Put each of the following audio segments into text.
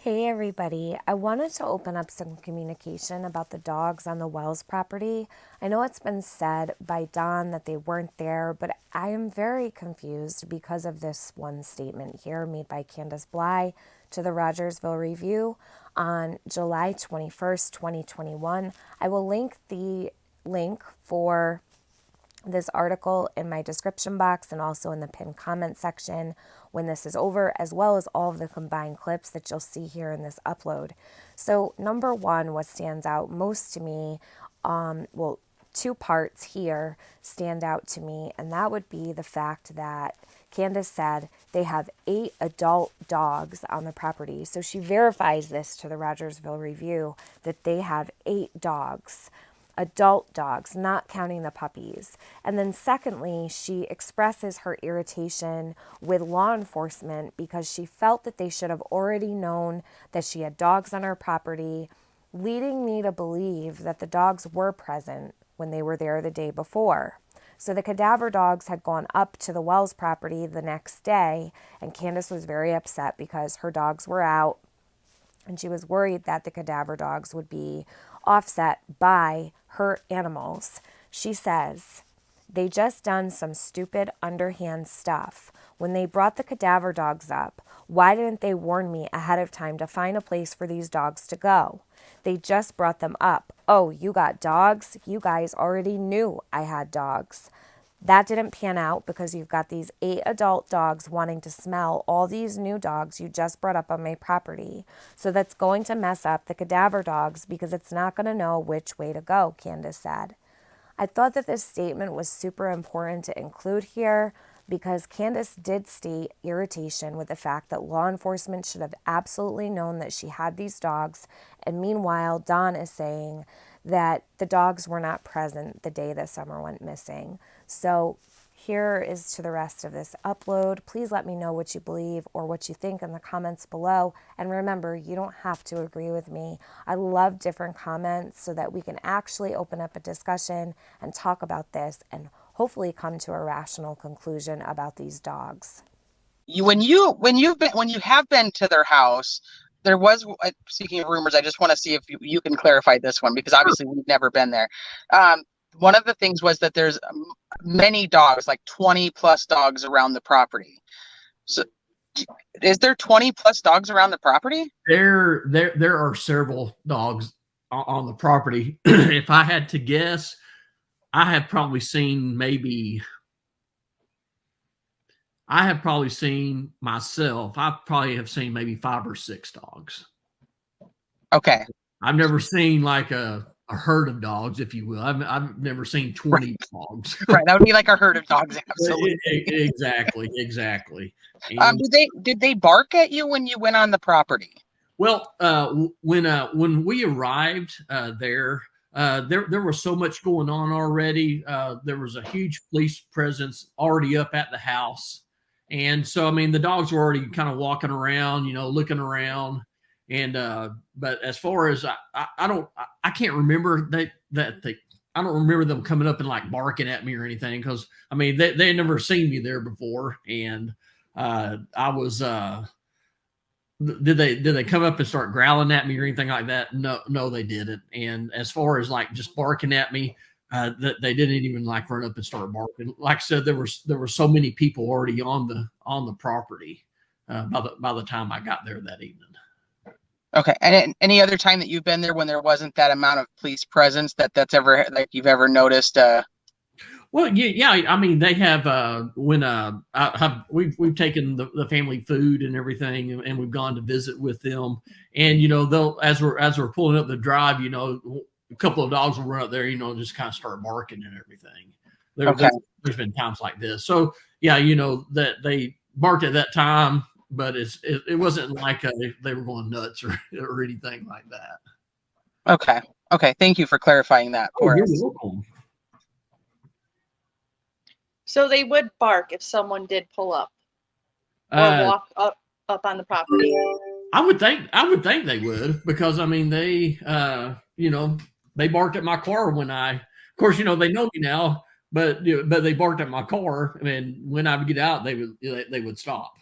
Hey everybody, I wanted to open up some communication about the dogs on the Wells property. I know it's been said by Don that they weren't there, but I am very confused because of this one statement here made by Candus Bly to the Rogersville Review on July 21st, 2021. I will link the link for this article in my description box and also in the pinned comment section when this is over, as well as all of the combined clips that you'll see here in this upload. So number one, what stands out most to me, two parts here stand out to me, and that would be the fact that Candus said they have 8 adult dogs on the property. So she verifies this to the Rogersville Review that they have 8 dogs. Adult dogs, not counting the puppies. And then secondly, she expresses her irritation with law enforcement because she felt that they should have already known that she had dogs on her property, leading me to believe that the dogs were present when they were there the day before. So the cadaver dogs had gone up to the Wells property the next day, and Candus was very upset because her dogs were out, and she was worried that the cadaver dogs would be offset by her animals. She says, they just done some stupid underhand stuff. When they brought the cadaver dogs up, why didn't they warn me ahead of time to find a place for these dogs to go? They just brought them up. Oh, you got dogs? You guys already knew I had dogs. That didn't pan out because you've got these 8 adult dogs wanting to smell all these new dogs you just brought up on my property. So that's going to mess up the cadaver dogs because it's not going to know which way to go, Candus said. I thought that this statement was super important to include here because Candus did state irritation with the fact that law enforcement should have absolutely known that she had these dogs. And meanwhile, Don is saying that the dogs were not present the day that Summer went missing. So here is to the rest of this upload. Please let me know what you believe or what you think in the comments below. And remember, you don't have to agree with me. I love different comments so that we can actually open up a discussion and talk about this and hopefully come to a rational conclusion about these dogs. When you have been to their house, there was, speaking of rumors, I just want to see if you can clarify this one because obviously we've never been there. One of the things was that there's many dogs, like 20 plus dogs around the property. So is there 20 plus dogs around the property? There are several dogs on the property. If I had to guess, I have probably seen myself. I probably have seen maybe 5 or 6 dogs. Okay. I've never seen like a herd of dogs, if you will. I've never seen 20 dogs. Right. That would be like a herd of dogs. Absolutely. Exactly. And, did they bark at you when you went on the property? Well, when we arrived there was so much going on already. There was a huge police presence already up at the house. And so, I mean, the dogs were already kind of walking around, looking around. And, but as far as I can't remember I don't remember them coming up and like barking at me or anything. Cause I mean, they had never seen me there before. And, I was, did they come up and start growling at me or anything like that? No, they didn't. And as far as like just barking at me, that they didn't even like run up and start barking. Like I said, there were so many people already on the property by the time I got there that evening. Okay. And any other time that you've been there when there wasn't that amount of police presence that's ever like you've ever noticed? Well, yeah. I mean, they have we've taken the family food and everything, and we've gone to visit with them. And they'll as we're pulling up the drive, a couple of dogs will run up there, just kind of start barking and everything. There's been times like this. So yeah, that they barked at that time, but it wasn't like they were going nuts or anything like that. Okay. Thank you for clarifying that for us. You're welcome. So they would bark if someone did pull up or walk up on the property. I would think they would, because I mean they barked at my car when of course they know me now, but they barked at my car, and when I would get out, they would stop.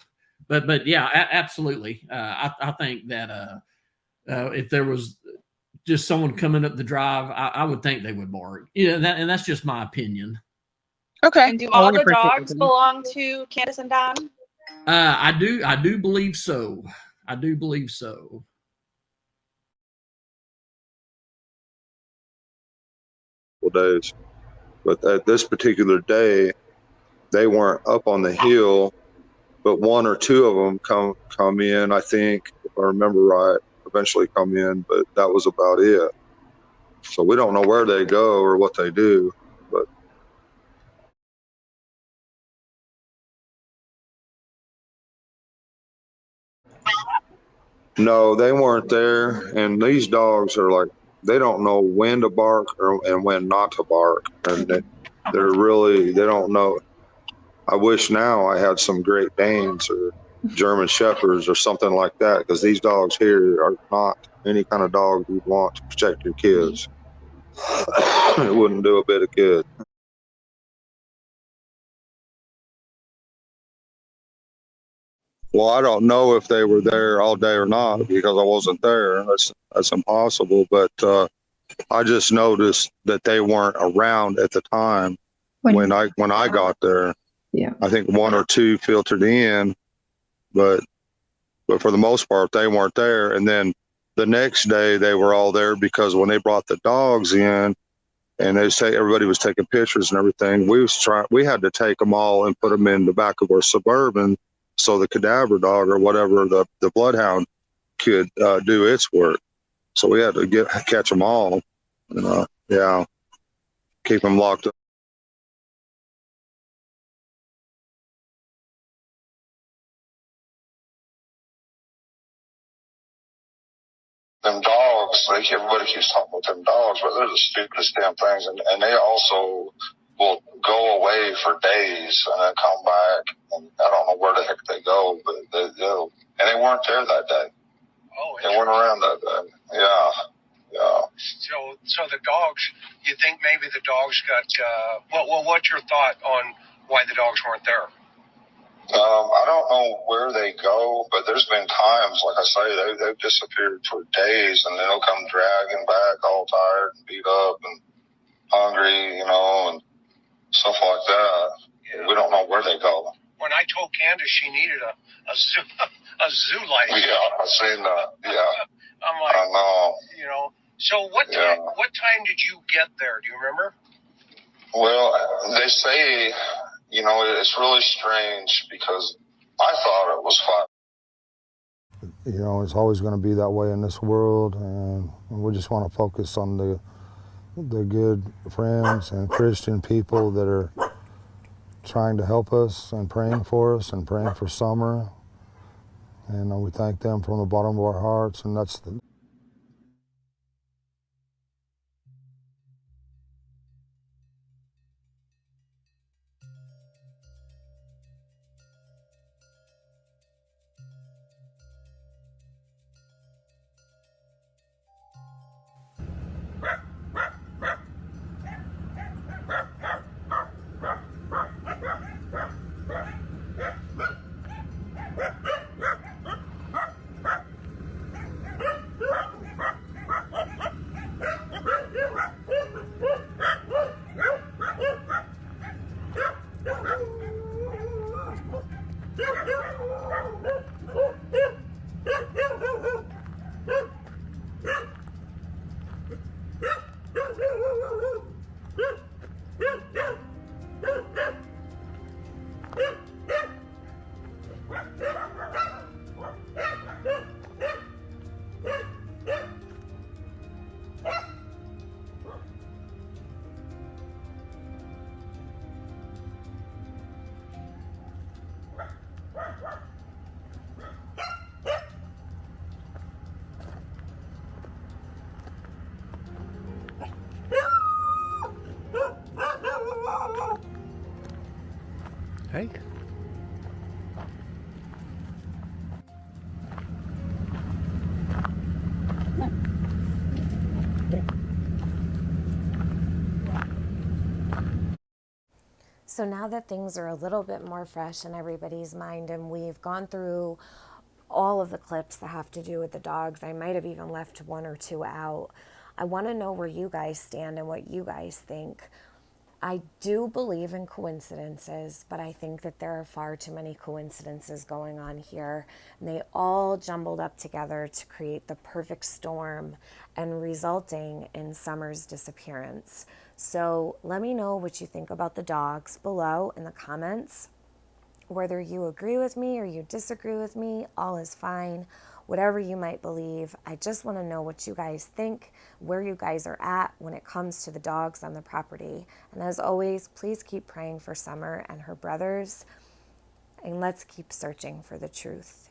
but yeah, absolutely. I think that if there was just someone coming up the drive, I would think they would bark. And that's just my opinion. Okay. And do Well, all we the appreciate dogs it. belong to Candus and Don? I do believe so. I do believe so. Days, but at this particular day, they weren't up on the hill, but one or two of them come in. I think, if I remember right, eventually come in, but that was about it. So we don't know where they go or what they do, but. No, they weren't there. And these dogs are like, they don't know when to bark and when not to bark. And they don't know. I wish now I had some Great Danes or German Shepherds or something like that, because these dogs here are not any kind of dog you'd want to protect your kids. It wouldn't do a bit of good. Well, I don't know if they were there all day or not because I wasn't there. That's impossible. But I just noticed that they weren't around at the time when I got there. Yeah. I think one or two filtered in, but for the most part they weren't there. And then the next day they were all there because when they brought the dogs in and everybody was taking pictures and everything, we had to take them all and put them in the back of our Suburban so the cadaver dog or whatever the bloodhound could do its work. So we had to catch them all, and keep them locked up. Them dogs, everybody keeps talking about them dogs, but they're the stupidest damn things, and they also will go away for days and then come back, and I don't know where the heck they go, but they do. And they weren't there that day. Oh, they weren't around that day. Yeah. So the dogs, you think maybe the dogs got, what's your thought on why the dogs weren't there? I don't know where they go, but there's been times, like I say, they've disappeared for days, and they'll come dragging back all tired and beat up and hungry, and stuff like that. Yeah. We don't know where they go. When I told Candus she needed a zoo license. Yeah, I've seen that. Yeah. I'm like, I know. So what time did you get there? Do you remember? Well, they say, it's really strange because I thought it was 5. It's always going to be that way in this world, and we just want to focus on the good friends and Christian people that are trying to help us and praying for us and praying for Summer. And we thank them from the bottom of our hearts, and that's the Hey. So now that things are a little bit more fresh in everybody's mind and we've gone through all of the clips that have to do with the dogs, I might have even left one or two out. I want to know where you guys stand and what you guys think. I do believe in coincidences, but I think that there are far too many coincidences going on here. And they all jumbled up together to create the perfect storm and resulting in Summer's disappearance. So let me know what you think about the dogs below in the comments. Whether you agree with me or you disagree with me, all is fine. Whatever you might believe, I just want to know what you guys think, where you guys are at when it comes to the dogs on the property. And as always, please keep praying for Summer and her brothers, and let's keep searching for the truth.